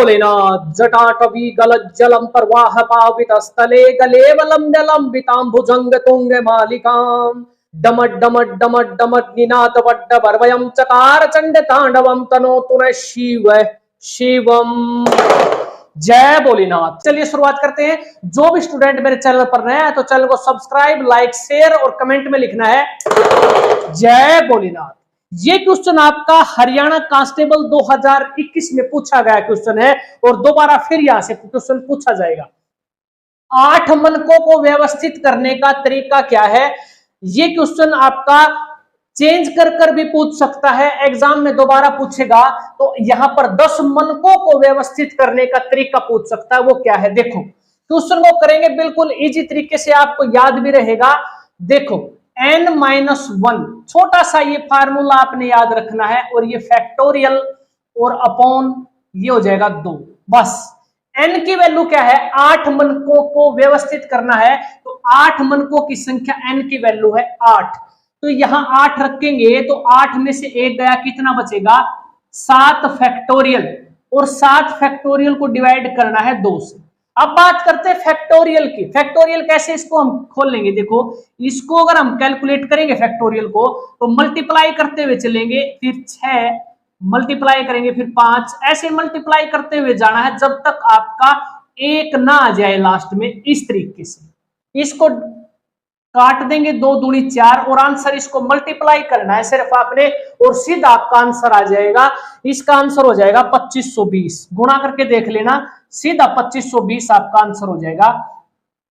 भोलेनाथ। जटाटवी गलज्जलम प्रवाह पावित स्थले गलेवलम जलम भुजंग तुंग मालिकाम डमट डमट डमट डमट निनाद वड्ड वर्वयम चकार चंड तांडवम तनोतु न शिव शिवम। जय भोलेनाथ। चलिए शुरुआत करते हैं। जो भी स्टूडेंट मेरे चैनल पर नया है तो चैनल को सब्सक्राइब, लाइक, शेयर और कमेंट में लिखना है जय भोलेनाथ। ये क्वेश्चन आपका हरियाणा कांस्टेबल 2021 में पूछा गया क्वेश्चन है और दोबारा फिर यहां से क्वेश्चन पूछा जाएगा। 8 मनकों को व्यवस्थित करने का तरीका क्या है? ये क्वेश्चन आपका चेंज कर कर भी पूछ सकता है, एग्जाम में दोबारा पूछेगा तो यहां पर 10 मनकों को व्यवस्थित करने का तरीका पूछ सकता है। वो क्या है देखो, क्वेश्चन को करेंगे बिल्कुल इजी तरीके से, आपको याद भी रहेगा। देखो n-1 छोटा सा ये फार्मूला आपने याद रखना है और ये फैक्टोरियल और अपॉन ये हो जाएगा 2। बस n की वैल्यू क्या है? 8 मनकों को व्यवस्थित करना है तो 8 मनकों की संख्या n की वैल्यू है 8। तो यहां 8 रखेंगे तो 8 में से 1 गया, कितना बचेगा? 7 फैक्टोरियल, और 7 फैक्टोरियल को डिवाइड करना है 2 से। अब बात करते हैं फैक्टोरियल की। फैक्टोरियल कैसे, इसको हम खोल लेंगे। देखो इसको अगर हम कैलकुलेट करेंगे फैक्टोरियल को तो मल्टीप्लाई करते हुए चलेंगे, फिर 6 मल्टीप्लाई करेंगे, फिर 5, ऐसे मल्टीप्लाई करते हुए जाना है जब तक आपका 1 ना आ जाए लास्ट में। इस तरीके से इसको काट देंगे, 2 दूनी 4 और आंसर इसको मल्टीप्लाई करना है सिर्फ आपने और सीधा आपका आंसर आ जाएगा। इसका आंसर हो जाएगा 2520। गुणा करके देख लेना, सीधा 2520 आपका आंसर हो जाएगा।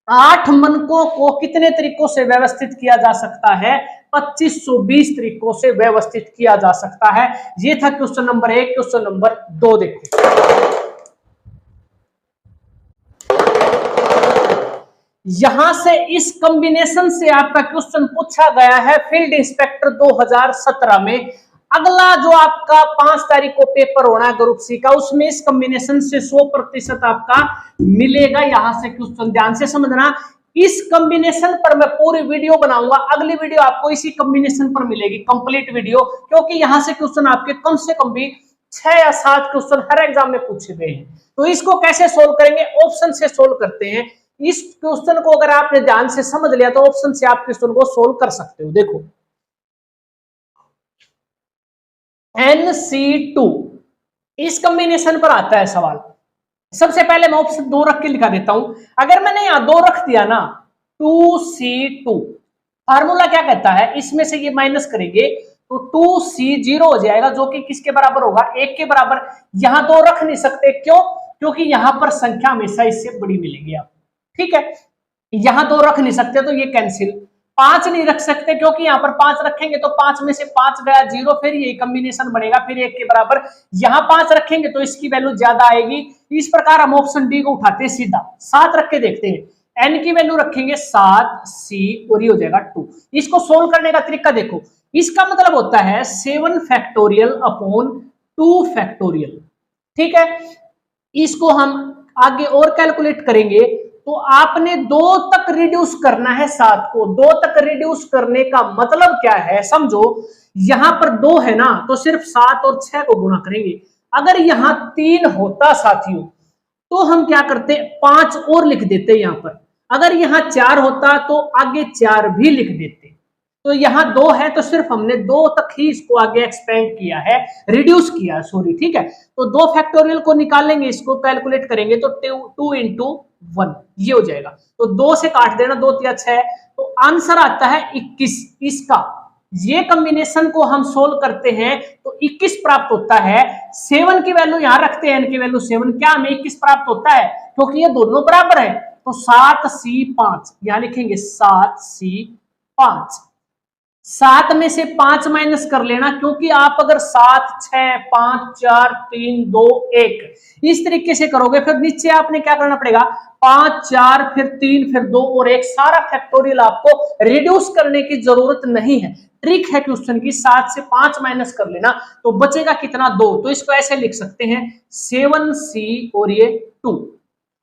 8 मनकों को कितने तरीकों से व्यवस्थित किया जा सकता है? 2520 तरीकों से व्यवस्थित किया जा सकता है। ये था क्वेश्चन नंबर 1। क्वेश्चन नंबर 2 देखो, यहां से इस कॉम्बिनेशन से आपका क्वेश्चन पूछा गया है फील्ड इंस्पेक्टर 2017 में। अगला जो आपका 5 तारीख को पेपर होना है ग्रुप सी का, उसमें इस कॉम्बिनेशन से 100% आपका मिलेगा। यहां से क्वेश्चन ध्यान से समझना। इस कॉम्बिनेशन पर मैं पूरी वीडियो बनाऊंगा, अगली वीडियो आपको इसी कॉम्बिनेशन पर मिलेगी, कंप्लीट वीडियो, क्योंकि यहां से क्वेश्चन आपके कम से कम भी 6 या 7 क्वेश्चन हर एग्जाम में पूछे गए हैं। तो इसको कैसे सोल्व करेंगे? ऑप्शन से सोल्व करते हैं। इस क्वेश्चन को अगर आपने ध्यान से समझ लिया तो ऑप्शन से आप क्वेश्चन को सोल्व कर सकते हो। देखो NC2 इस कॉम्बिनेशन पर आता है सवाल। सबसे पहले मैं ऑप्शन 2 रख के लिखा देता हूं। अगर मैंने यहां 2 रख दिया ना, 2C2, फार्मूला क्या कहता है? इसमें से ये माइनस करेंगे तो 2C0 हो जाएगा, जो कि किसके बराबर होगा? 1 के बराबर। यहां 2 रख नहीं सकते, क्यों? क्योंकि यहां पर संख्या हमेशा इससे बड़ी मिलेगी आप, ठीक है। यहां 2 रख नहीं सकते तो ये कैंसिल। 5 नहीं रख सकते क्योंकि यहां पर 5 रखेंगे तो 5 में से 5 गया 0, फिर ये कॉम्बिनेशन बनेगा, फिर 1 के बराबर। यहां 5 रखेंगे तो इसकी वैल्यू ज्यादा आएगी। इस प्रकार हम ऑप्शन डी को उठाते हैं सीधा। 7 रख के देखते हैं, n की वैल्यू रखेंगे 7C और ये हो जाएगा 2। इसको सोल्व करने का तरीका देखो, इसका मतलब होता है 7 फैक्टोरियल अपॉन 2 फैक्टोरियल, ठीक है। इसको हम आगे और कैलकुलेट करेंगे तो आपने 2 तक रिड्यूस करना है 7 को। 2 तक रिड्यूस करने का मतलब क्या है समझो, यहां पर 2 है ना तो सिर्फ 7 और 6 को गुणा करेंगे। अगर यहां 3 होता साथियों तो हम क्या करते, 5 और लिख देते यहां पर। अगर यहां 4 होता तो आगे 4 भी लिख देते। तो यहां 2 है तो सिर्फ हमने 2 तक ही इसको आगे एक्सपेंड किया है, रिड्यूस किया है, सॉरी, ठीक है। तो 2 फैक्टोरियल को निकालेंगे, इसको कैलकुलेट करेंगे तो 2 into 1 ये हो जाएगा। तो 2 से काट देना, 2 तिया 6, तो आंसर आता है 21 इसका। ये कॉम्बिनेशन को हम सोल्व करते हैं तो 21 प्राप्त होता है। 7 की वैल्यू यहां रखते हैं, n की वैल्यू 7, क्या हमें 21 प्राप्त होता है? क्योंकि ये दोनों बराबर है। तो 7C5 यहां लिखेंगे 7C5। 7 में से 5 माइनस कर लेना, क्योंकि आप अगर 7, 6, 5, 4, 3, 2, 1 इस तरीके से करोगे फिर नीचे आपने क्या करना पड़ेगा? 5, 4, फिर 3, फिर 2 और 1, सारा फैक्टोरियल आपको रिड्यूस करने की जरूरत नहीं है। ट्रिक है क्वेश्चन की, 7 से 5 माइनस कर लेना तो बचेगा कितना? 2। तो इसको ऐसे लिख सकते हैं 7C और ये 2।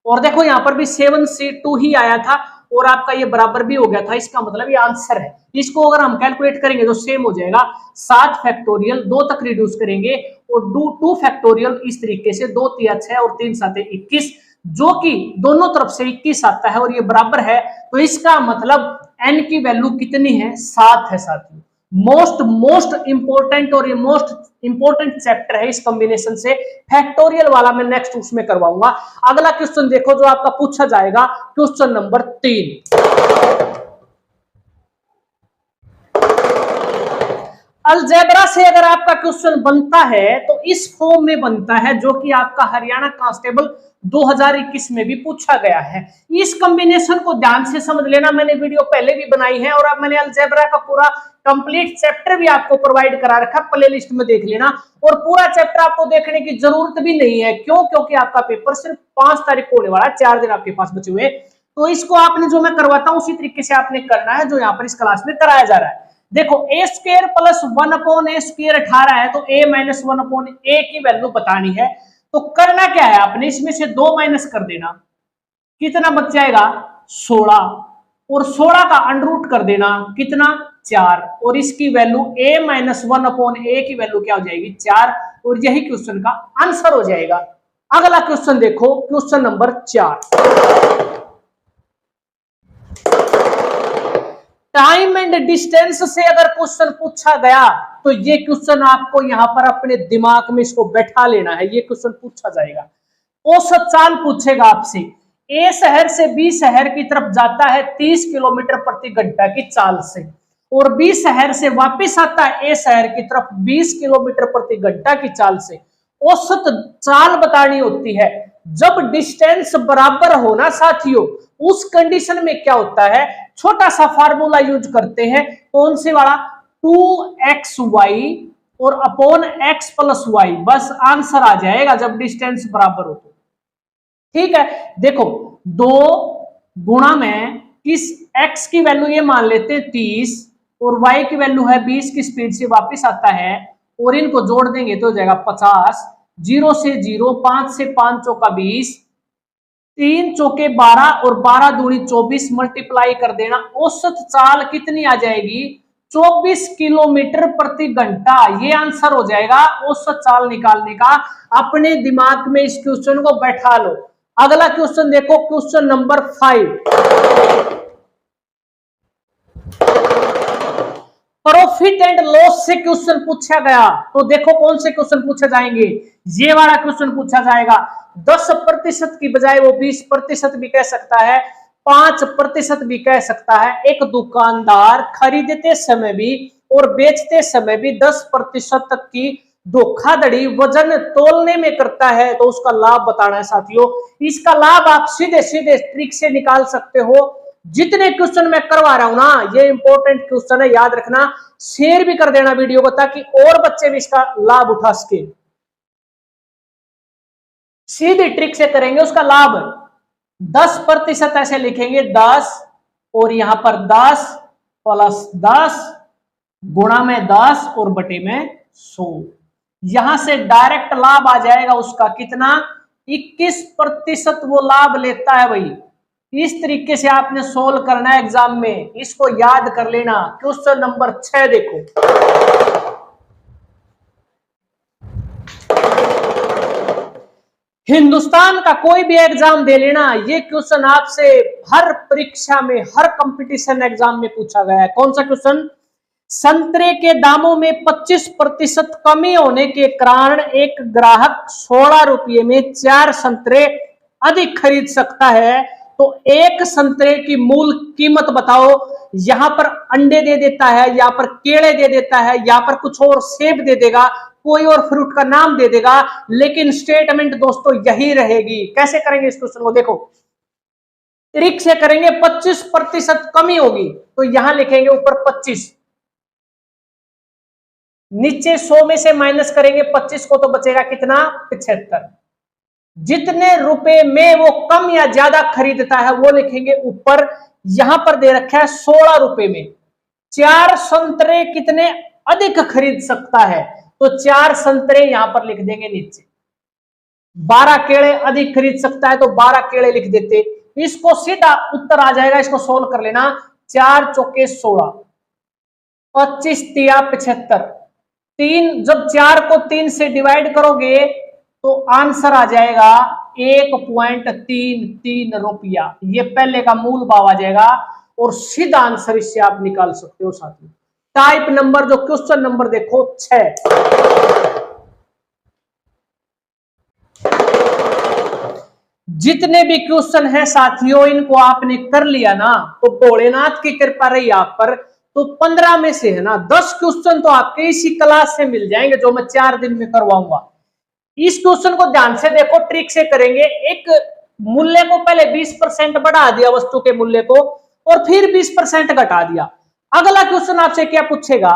और देखो यहां पर भी 7C2 ही आया था और आपका ये बराबर भी हो गया था, इसका मतलब ये आंसर है। इसको अगर हम कैलकुलेट करेंगे तो सेम हो जाएगा, 7 फैक्टोरियल 2 तक रिड्यूस करेंगे और 2 फैक्टोरियल इस तरीके से, 2 तिया 6 और 3 7 21, जो कि दोनों तरफ से 21 आता है और ये बराबर है। तो इसका मतलब n की वैल्यू कितनी है, 7 है साथियों। मोस्ट इंपोर्टेंट और ये मोस्ट इंपोर्टेंट चैप्टर है इस कॉम्बिनेशन से, फैक्टोरियल वाला मैं नेक्स्ट उसमें करवाऊंगा। अगला क्वेश्चन देखो जो आपका पूछा जाएगा, क्वेश्चन नंबर 3। अलजेब्रा से अगर आपका क्वेश्चन बनता है तो इस फॉर्म में बनता है, जो कि आपका हरियाणा कांस्टेबल 2021 में भी पूछा गया है। इस कॉम्बिनेशन को ध्यान से समझ लेना, मैंने वीडियो पहले भी बनाई है और अब मैंने अलजेब्रा का पूरा कंप्लीट चैप्टर भी आपको प्रोवाइड करा रखा, प्लेलिस्ट में देख लेना। और पूरा चैप्टर आपको देखने की जरूरत भी नहीं है, क्यों? क्योंकि आपका पेपर सिर्फ 5 तारीख को होने वाला है, 4 दिन आपके पास बचे हुए। तो इसको आपने जो मैं करवाता हूं उसी तरीके से आपने करना है जो यहाँ पर इस क्लास में कराया जा रहा है। देखो ए स्क्वायर प्लस 1 अपॉन ए स्क्वायर 18 है, तो ए माइनस 1 अपॉन ए की वैल्यू बतानी है। तो करना क्या है, आपने इसमें से 2 माइनस कर देना, कितना बच जाएगा 16, और 16 का अंडर रूट कर देना, कितना 4, और इसकी वैल्यू a माइनस 1 अपॉन ए की वैल्यू क्या हो जाएगी 4, और यही क्वेश्चन का आंसर हो जाएगा। अगला क्वेश्चन देखो, question number 4। Time and distance से अगर क्वेश्चन पूछा गया तो ये क्वेश्चन आपको यहां पर अपने दिमाग में इसको बैठा लेना है, ये क्वेश्चन पूछा जाएगा। औसत चाल पूछेगा आपसे, ए शहर से बी शहर की तरफ जाता है 30 किलोमीटर प्रति घंटा की चाल से, और बी शहर से वापस आता है ए शहर की तरफ 20 किलोमीटर प्रति घंटा की चाल से। औसत चाल बतानी होती है। जब डिस्टेंस बराबर होना साथियों, उस कंडीशन में क्या होता है, छोटा सा फार्मूला यूज करते हैं, कौन से वाला, 2xy और अपॉन x प्लस वाई, बस आंसर आ जाएगा जब डिस्टेंस बराबर हो तो। ठीक है, देखो 2 गुणा में इस x की वैल्यू ये मान लेते हैं 30 और y की वैल्यू है 20 की स्पीड से वापस आता है, और इनको जोड़ देंगे तो हो जाएगा 50, 0 से 0, 5 से 5 चौका 20, 3 चौके 12 और 12 दूनी 24, मल्टीप्लाई कर देना, औसत चाल कितनी आ जाएगी 24 किलोमीटर प्रति घंटा। ये आंसर हो जाएगा औसत चाल निकालने का। अपने दिमाग में इस क्वेश्चन को बैठा लो। अगला क्वेश्चन देखो, question number 5। Profit and loss से क्वेश्चन पूछा गया, तो देखो कौन से क्वेश्चन पूछे जाएंगे। ये वाला क्वेश्चन पूछा जाएगा, 10% की बजाय वो 20% भी कह सकता है, 5% भी कह सकता है। एक दुकानदार खरीदते समय भी और बेचते समय भी 10% तक की धोखाधड़ी वजन तोलने में करता है, तो उसका लाभ बताना है साथियों। इसका लाभ आप सीधे सीधे ट्रिक से निकाल सकते हो। जितने क्वेश्चन मैं करवा रहा हूं ना, ये इंपॉर्टेंट क्वेश्चन है, याद रखना। शेयर भी कर देना वीडियो को, ताकि और बच्चे भी इसका लाभ उठा सके। सीधी ट्रिक से करेंगे उसका लाभ। 10% ऐसे लिखेंगे, 10 और यहां पर 10 प्लस 10 गुणा में 10 और बटे में 100। यहां से डायरेक्ट लाभ आ जाएगा उसका कितना, 21% वो लाभ लेता है भाई। इस तरीके से आपने सोल्व करना है एग्जाम में, इसको याद कर लेना। क्वेश्चन नंबर 6 देखो, हिंदुस्तान का कोई भी एग्जाम दे लेना, ये क्वेश्चन आपसे हर परीक्षा में, हर कंपटीशन एग्जाम में पूछा गया है। कौन सा क्वेश्चन, संतरे के दामों में 25% कमी होने के कारण एक ग्राहक 16 रुपये में 4 संतरे अधिक खरीद सकता है, तो एक संतरे की मूल कीमत बताओ। यहां पर अंडे दे देता है, यहां पर केले दे देता है, यहां पर कुछ और सेब दे देगा, कोई और फ्रूट का नाम दे देगा, लेकिन स्टेटमेंट दोस्तों यही रहेगी। कैसे करेंगे इस क्वेश्चन को, देखो ट्रिक से करेंगे। 25% कमी होगी तो यहां लिखेंगे ऊपर 25, नीचे 100 में से माइनस करेंगे 25 को, तो बचेगा कितना 75। जितने रुपए में वो कम या ज्यादा खरीदता है वो लिखेंगे ऊपर। यहां पर दे रखा है 16 रुपए में 4 संतरे कितने अधिक खरीद सकता है, तो 4 संतरे यहां पर लिख देंगे नीचे। 12 केले अधिक खरीद सकता है तो 12 केले लिख देते। इसको सीधा उत्तर आ जाएगा, इसको सोल्व कर लेना। 4 चौके 16, 25 तिया 75, 3 जब 4 को 3 से डिवाइड करोगे तो आंसर आ जाएगा 1.33 रुपया। ये पहले का मूल भाव आ जाएगा और सीधा आंसर इससे आप निकाल सकते हो साथियों। टाइप नंबर जो क्वेश्चन नंबर देखो 6। जितने भी क्वेश्चन हैं साथियों इनको आपने कर लिया ना तो भोलेनाथ की कृपा रही आप पर, तो 15 में से है ना 10 क्वेश्चन तो आपके इसी क्लास से मिल जाएंगे जो मैं 4 दिन में करवाऊंगा। इस क्वेश्चन को ध्यान से देखो, ट्रिक से करेंगे। एक मूल्य को पहले 20% बढ़ा दिया वस्तु के मूल्य को और फिर 20% घटा दिया। अगला क्वेश्चन आपसे क्या पूछेगा,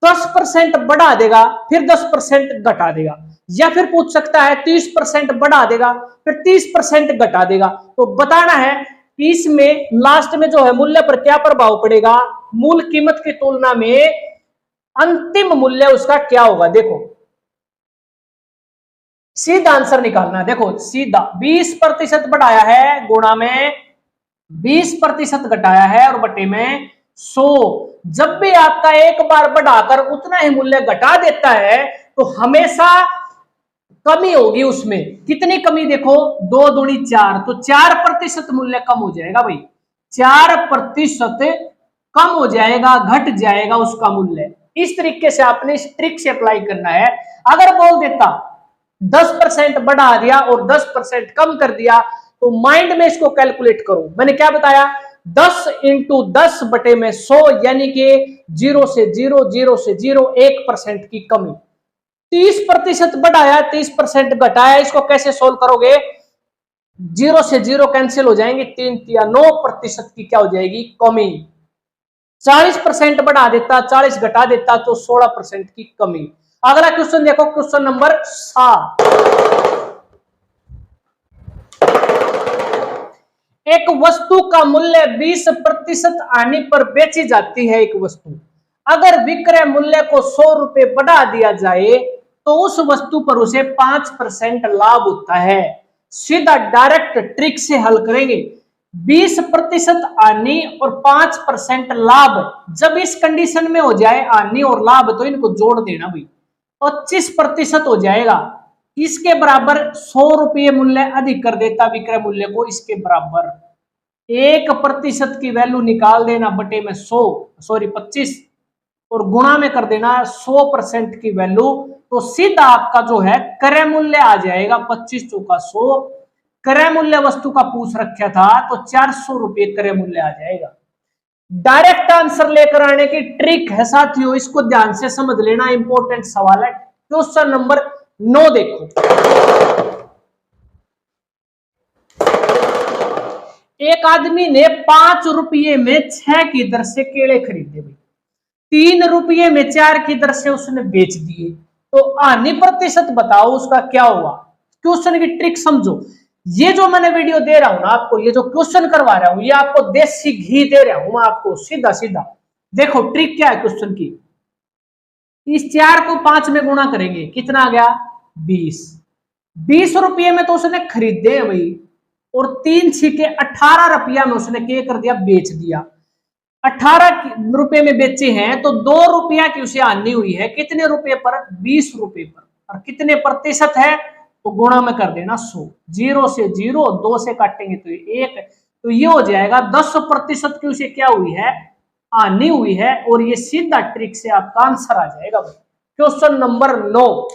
10% बढ़ा देगा फिर 10% घटा देगा, या फिर पूछ सकता है 30% बढ़ा देगा फिर 30% घटा देगा। तो बताना है कि इसमें लास्ट में जो है मूल्य पर क्या प्रभाव पड़ेगा, मूल कीमत की तुलना में अंतिम मूल्य उसका क्या होगा। देखो सीधा आंसर निकालना, देखो सीधा 20% बढ़ाया है गुणा में 20% घटाया है और बटे में 100। जब भी आपका एक बार बढ़ाकर उतना ही मूल्य घटा देता है तो हमेशा कमी होगी उसमें। कितनी कमी, देखो 2 दूनी 4, तो 4% मूल्य कम हो जाएगा भाई, 4% कम हो जाएगा, घट जाएगा उसका मूल्य। इस तरीके से आपने इस ट्रिक से अप्लाई करना है। अगर बोल देता 10% बढ़ा दिया और 10% कम कर दिया तो माइंड में इसको कैलकुलेट करो। मैंने क्या बताया, 10 इंटू 10 बटे में 100 यानी कि 0 से 0, 0 से 0, 1% की कमी। 30% बढ़ाया 30% घटाया, इसको कैसे सोल्व करोगे, 0 से 0 कैंसिल हो जाएंगे, 3 या 9% की क्या हो जाएगी कमी। 40% बढ़ा देता 40 घटा देता तो 16% की कमी। अगला क्वेश्चन देखो, क्वेश्चन नंबर 7। एक वस्तु का मूल्य 20% आने पर बेची जाती है एक वस्तु। अगर विक्रय मूल्य को 100 रुपए बढ़ा दिया जाए तो उस वस्तु पर उसे 5% लाभ होता है। सीधा डायरेक्ट ट्रिक से हल करेंगे। 20% हानि और 5% लाभ, जब इस कंडीशन में हो जाए हानि और लाभ तो इनको जोड़ देना भाई, 25% हो जाएगा। इसके बराबर 100 रुपये मूल्य अधिक कर देता विक्रय मूल्य को, इसके बराबर 1% की वैल्यू निकाल देना बटे में 100, सॉरी 25, और गुणा में कर देना 100% की वैल्यू, तो सीधा आपका जो है क्रय मूल्य आ जाएगा 25 चौका 100। क्रय मूल्य वस्तु का पूछ रखा था तो 400 रुपये क्रय मूल्य आ जाएगा। डायरेक्ट आंसर लेकर आने की ट्रिक है साथियों, इसको ध्यान से समझ लेना, इंपॉर्टेंट सवाल है। क्वेश्चन नंबर 9 देखो। एक आदमी ने 5 रुपये में 6 की दर से केले खरीदे, 3 रुपये में 4 की दर से उसने बेच दिए, तो हानि प्रतिशत बताओ उसका क्या हुआ। क्वेश्चन की ट्रिक समझो। ये जो मैंने वीडियो दे रहा हूं ना आपको, ये जो क्वेश्चन करवा रहा हूं, ये आपको देसी घी दे रहा हूं आपको सीधा सीधा। देखो ट्रिक क्या है क्वेश्चन की, इस 4 को 5 में गुणा करेंगे, कितना आ गया 20। 20 रुपये में तो उसने खरीदे भाई, और 3 छीके 18 रुपया में उसने क्या कर दिया, बेच दिया। 18 रुपए में बेचे हैं तो 2 रुपया की उसे हानि हुई है, कितने रुपए पर, 20 रुपए पर, और कितने प्रतिशत है तो गुणा में कर देना 100। 0 से 0, 2 से काटेंगे तो 1, तो ये हो जाएगा 10% की उसे क्या हुई है, हानि हुई है, और ये सीधा ट्रिक से आपका आंसर आ जाएगा। Question number 9।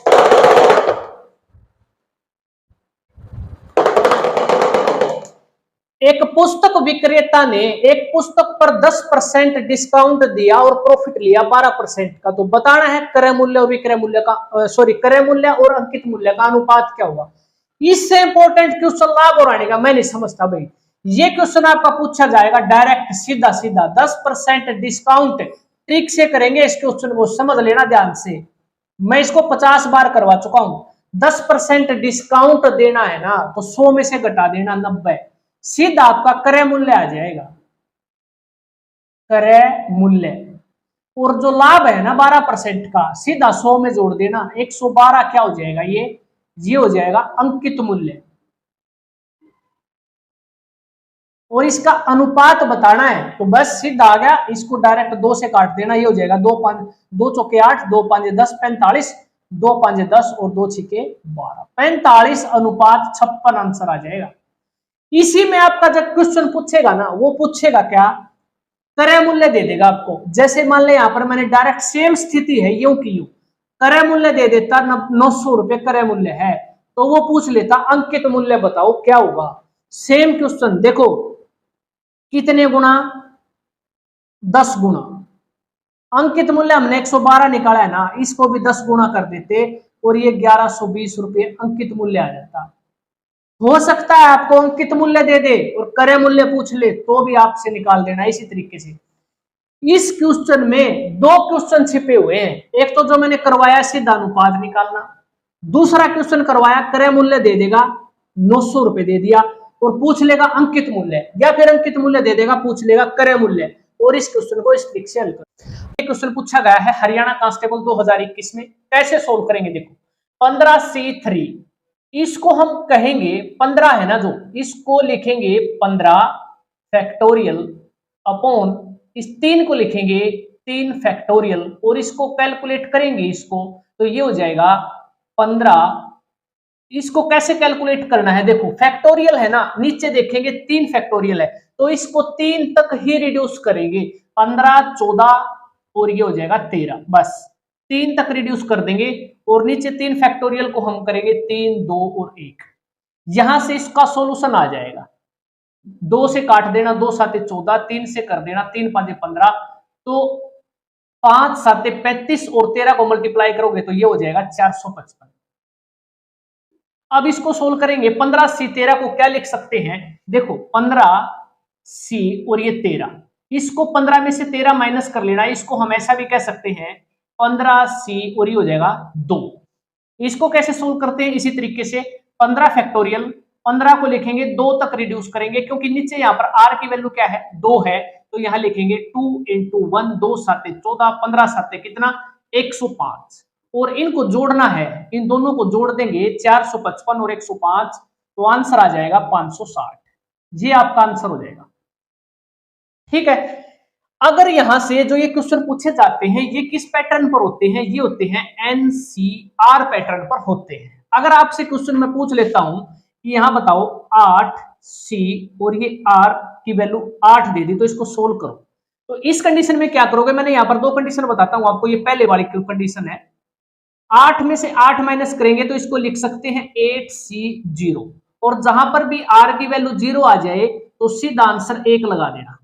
एक पुस्तक विक्रेता ने एक पुस्तक पर 10% डिस्काउंट दिया और प्रॉफिट लिया 12% का, तो बताना है क्रय मूल्य और विक्रय मूल्य का, सॉरी क्रय मूल्य और अंकित मूल्य का अनुपात क्या होगा। इससे इंपॉर्टेंट क्वेश्चन लाभ और आने का मैं नहीं समझता भाई। ये क्वेश्चन आपका पूछा जाएगा डायरेक्ट सीधा सीधा, 10% डिस्काउंट, ट्रिक से करेंगे इस क्वेश्चन को, समझ लेना ध्यान से। मैं इसको 50 बार करवा चुका हूं। 10% डिस्काउंट देना है ना तो 100 में से घटा देना 90, सीधा आपका क्रय मूल्य आ जाएगा, क्रय मूल्य। और जो लाभ है ना 12% का, सीधा 100 में जोड़ देना, 112 क्या हो जाएगा, ये हो जाएगा अंकित मूल्य। और इसका अनुपात बताना है, तो बस सीधा आ गया, इसको डायरेक्ट 2 से काट देना, ये हो जाएगा 2 चौके 8, 2 5 10, 45, 2 5 10 और 2 6 12, 45 अनुपात 56 आंसर आ जाएगा। इसी में आपका जब क्वेश्चन पूछेगा ना, वो पूछेगा क्या, क्रय मूल्य दे देगा आपको। जैसे मान ले यहां पर मैंने डायरेक्ट सेम स्थिति है यूं की यूं, क्रय मूल्य दे देता 900 रुपए क्रय मूल्य है, तो वो पूछ लेता अंकित मूल्य बताओ क्या होगा। सेम क्वेश्चन देखो, कितने गुना, 10 गुना, अंकित मूल्य हमने 112 निकाला है ना, इसको भी 10 गुना कर देते और ये 1120 रुपए अंकित मूल्य आ जाता। हो सकता है आपको अंकित मूल्य दे दे और क्रय मूल्य पूछ ले, तो भी आपसे निकाल देना। इसी तरीके से इस क्वेश्चन में 2 क्वेश्चन छिपे हुए हैं, एक तो जो मैंने करवाया सीधा अनुपात निकालना, दूसरा क्वेश्चन करवाया क्रय मूल्य दे देगा 900 रुपए दे दिया और पूछ लेगा अंकित मूल्य, या फिर अंकित मूल्य दे देगा पूछ लेगा क्रय मूल्य, और इस क्वेश्चन को इस तरीके से हल कर। क्वेश्चन पूछा गया है हरियाणा कांस्टेबल 2021 में, कैसे सोल्व करेंगे देखो। 15C3 इसको हम कहेंगे 15 है ना, जो इसको लिखेंगे 15 फैक्टोरियल अपॉन इस 3 को लिखेंगे 3 फैक्टोरियल और इसको कैलकुलेट करेंगे इसको, तो ये हो जाएगा 15। इसको कैसे कैलकुलेट करना है देखो, फैक्टोरियल है ना, नीचे देखेंगे 3 फैक्टोरियल है, तो इसको 3 तक ही रिड्यूस करेंगे, 15 14 और ये हो जाएगा 13, बस 3 तक रिड्यूस कर देंगे और नीचे 3 फैक्टोरियल को हम करेंगे 3 2 और 1। यहां से इसका सॉल्यूशन आ जाएगा, 2 से काट देना, 2 7 14, 3 से कर देना 3 5 15, तो 5 7 35 और 13 को मल्टीप्लाई करोगे तो ये हो जाएगा 455। अब इसको सोल्व करेंगे, 15C13 को क्या लिख सकते हैं देखो, 15C और ये 13, इसको 15 में से 13 माइनस कर लेना, इसको हम ऐसा भी कह सकते हैं 15C और ये हो जाएगा 2। इसको कैसे सोल्व करते हैं, इसी तरीके से 15 फैक्टोरियल, 15 को लिखेंगे 2 तक रिड्यूस करेंगे, क्योंकि नीचे यहाँ पर r की वैल्यू क्या है 2 है, तो यहां लिखेंगे 2 × 1, 2 7 14, 15 7 कितना 105, और इनको जोड़ना है, इन दोनों को जोड़ देंगे 455 और 105, तो आंसर आ जाएगा 560। ये आपका आंसर हो जाएगा, ठीक है। अगर यहां से जो ये क्वेश्चन पूछे जाते हैं ये किस पैटर्न पर होते हैं, ये होते हैं NCR पैटर्न पर होते हैं। अगर आपसे क्वेश्चन में पूछ लेता हूं कि यहां बताओ 8C और ये R की वैल्यू 8 दे दी, तो इसको सोल्व करो, तो इस कंडीशन में क्या करोगे, मैंने यहां पर 2 कंडीशन बताता हूं आपको। ये पहले वाली कंडीशन है, 8 में से 8 माइनस करेंगे तो इसको लिख सकते हैं 8C0, और जहां पर भी R की वैल्यू 0 आ जाए तो सीधा आंसर 1 लगा देना,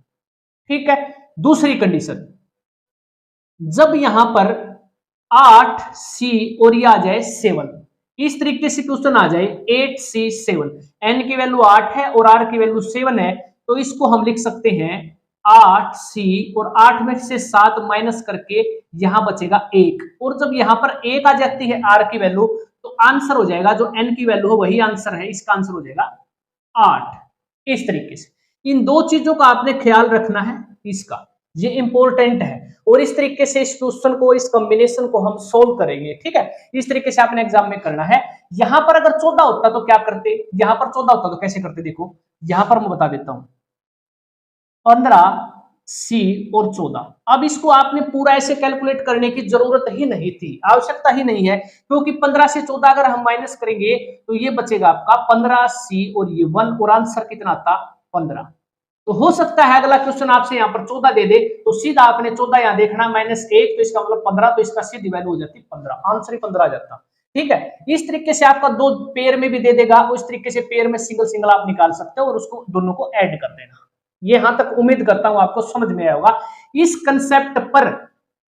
ठीक है। दूसरी कंडीशन, जब यहां पर 8C और ये आ जाए 7, इस तरीके से क्वेश्चन आ जाए 8C7, n की वैल्यू 8 है और r की वैल्यू 7 है, तो इसको हम लिख सकते हैं 8C और 8 में से 7 माइनस करके यहां बचेगा 1, और जब यहां पर 1 आ जाती है r की वैल्यू तो आंसर हो जाएगा जो n की वैल्यू है वही आंसर है, इसका आंसर हो जाएगा 8। इस तरीके से इन 2 चीजों का आपने ख्याल रखना है, इसका ये इंपॉर्टेंट है, और इस तरीके से इस क्वेश्चन को, इस कॉम्बिनेशन को हम सोल्व करेंगे, ठीक है। इस तरीके से आपने एग्जाम में करना है। यहां पर अगर 14 होता तो क्या करते, यहां पर 14 होता तो कैसे करते देखो, यहां पर मैं बता देता हूं 15C और 14, अब इसको आपने पूरा ऐसे कैलकुलेट करने की जरूरत ही नहीं थी, आवश्यकता ही नहीं है, क्योंकि 15 से 14 अगर हम माइनस करेंगे तो ये बचेगा आपका 15C और ये 1, और आंसर कितना आता 15। तो हो सकता है अगला क्वेश्चन आपसे यहाँ पर 14 दे दे, तो सीधा आपने 14 यहाँ देखना -1, तो इसका मतलब 15, तो इसका सीधी वैल्यू हो जाती 15, आंसर ही 15 आ जाता, ठीक है। इस तरीके से आपका 2 पेयर में भी दे देगा, उस तरीके से पेयर में सिंगल सिंगल आप निकाल सकते हो और उसको दोनों को ऐड कर देना। ये यहां तक उम्मीद करता हूं आपको समझ में आया होगा। इस कंसेप्ट पर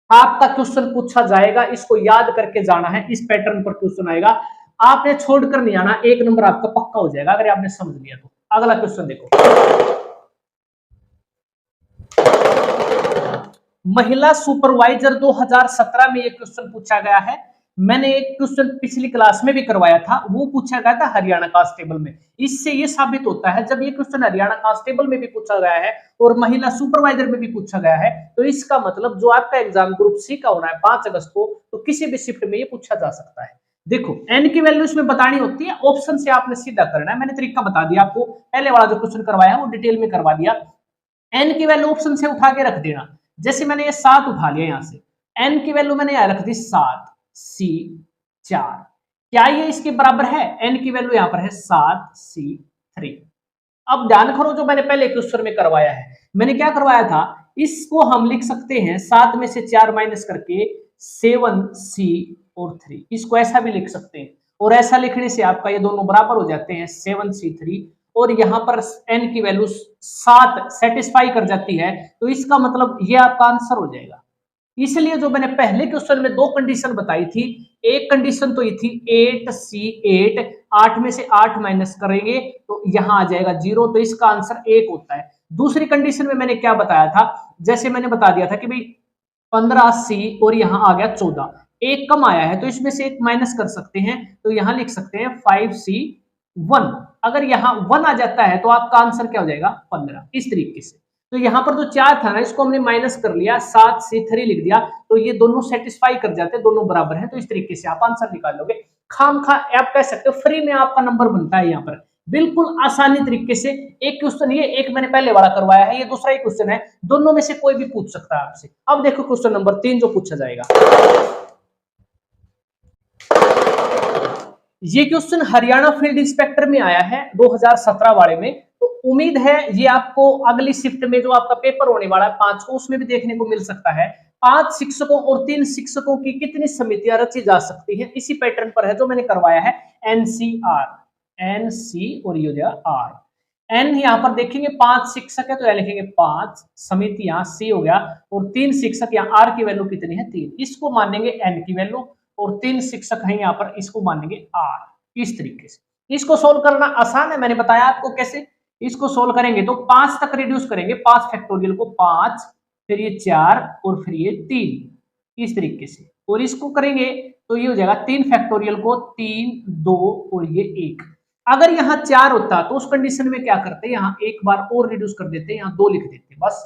आपका क्वेश्चन पूछा जाएगा, इसको याद करके जाना है, इस पैटर्न पर क्वेश्चन आएगा, आपने छोड़कर नहीं आना, 1 नंबर आपका पक्का हो जाएगा अगर आपने समझ लिया तो। अगला क्वेश्चन देखो, महिला सुपरवाइजर 2017 में एक क्वेश्चन पूछा गया है। मैंने एक क्वेश्चन पिछली क्लास में भी करवाया था, वो पूछा गया था हरियाणा कांस्टेबल में। इससे ये साबित होता है जब ये क्वेश्चन हरियाणा कांस्टेबल में भी पूछा गया है और महिला सुपरवाइजर में भी पूछा गया है, तो इसका मतलब जो आपका एग्जाम ग्रुप सी का होना है 5 अगस्त को, तो किसी भी शिफ्ट में ये पूछा जा सकता है। देखो n की वैल्यू इसमें बतानी होती है, ऑप्शन से आपने सीधा करना है। मैंने तरीका बता दिया आपको, पहले वाला जो क्वेश्चन करवाया वो डिटेल में करवा दिया। n की वैल्यू ऑप्शन से उठा के रख देना। जैसे मैंने ये 7 उठा लिया यहां से, n की वैल्यू मैंने यहां रख दी 7 c 4, क्या ये इसके बराबर है? n की वैल्यू यहां पर है 7 c 3। अब ध्यान करो, जो मैंने पहले क्वेश्चन में करवाया है, मैंने क्या करवाया था, इसको हम लिख सकते हैं 7 में से 4 माइनस करके 7c और 3, इसको ऐसा भी लिख सकते हैं। और ऐसा लिखने से आपका ये दोनों बराबर हो जाते हैं 7c3, और यहां पर n की वैल्यू 7 सेटिस्फाई कर जाती है, तो इसका मतलब ये आपका आंसर हो जाएगा। इसलिए जो मैंने पहले क्वेश्चन में दो कंडीशन बताई थी, एक कंडीशन तो ये थी 8c8, 8 में से 8 माइनस करेंगे तो यहां आ जाएगा 0, तो इसका आंसर 1 होता है। दूसरी कंडीशन में मैंने क्या बताया था, जैसे मैंने बता दिया था कि भाई 15c और यहां आ गया 14, एक कम आया है तो इसमें से एक माइनस कर सकते हैं, तो यहां लिख सकते हैं 5c1। अगर यहां 1 आ जाता है तो आपका आंसर क्या हो जाएगा 15, इस तरीके से। तो यहां पर जो 4 था ना, इसको हमने माइनस कर लिया, 7c3 लिख दिया, तो ये दोनों सेटिस्फाई कर जाते हैं, दोनों बराबर हैं, तो इस तरीके से आप आंसर निकाल लोगे। खामखा आप कह सकते हो फ्री में आपका नंबर बनता है यहाँ पर, बिल्कुल आसानी तरीके से। एक क्वेश्चन ये, एक मैंने पहले वाला करवाया है, ये दूसरा ही क्वेश्चन है, दोनों में से कोई भी पूछ सकता है आपसे। अब देखो क्वेश्चन नंबर 3 जो पूछा जाएगा, ये क्वेश्चन हरियाणा फील्ड इंस्पेक्टर में आया है 2017 वाले में, तो उम्मीद है ये आपको अगली शिफ्ट में जो आपका पेपर होने वाला है 5 को, उसमें भी देखने को मिल सकता है। 5 शिक्षकों और 3 शिक्षकों की कितनी समितियां रची जा सकती हैं, इसी पैटर्न पर है जो मैंने करवाया है एनसीआर, एनसी और ये हो जाएगा आर। एन यहां पर देखेंगे 5 शिक्षक है तो यह लिखेंगे 5 समितियां, सी हो गया, और 3 शिक्षक, यहाँ आर की वैल्यू कितनी है 3, इसको मानेंगे एन की वैल्यू, और 3 शिक्षक हैं यहाँ पर, इसको मानेंगे आर। इस तरीके से इसको सोल्व करना आसान है, मैंने बताया आपको कैसे इसको सोल्व करेंगे। तो 5 तक रिड्यूस करेंगे, 5 फैक्टोरियल को 5, फिर ये 4 और फिर ये 3, इस तरीके से, और इसको करेंगे तो ये हो जाएगा 3 फैक्टोरियल को 3 2 और ये 1। अगर यहाँ 4 होता तो उस कंडीशन में क्या करते, यहाँ एक बार और रिड्यूस कर देते, यहाँ 2 लिख देते, बस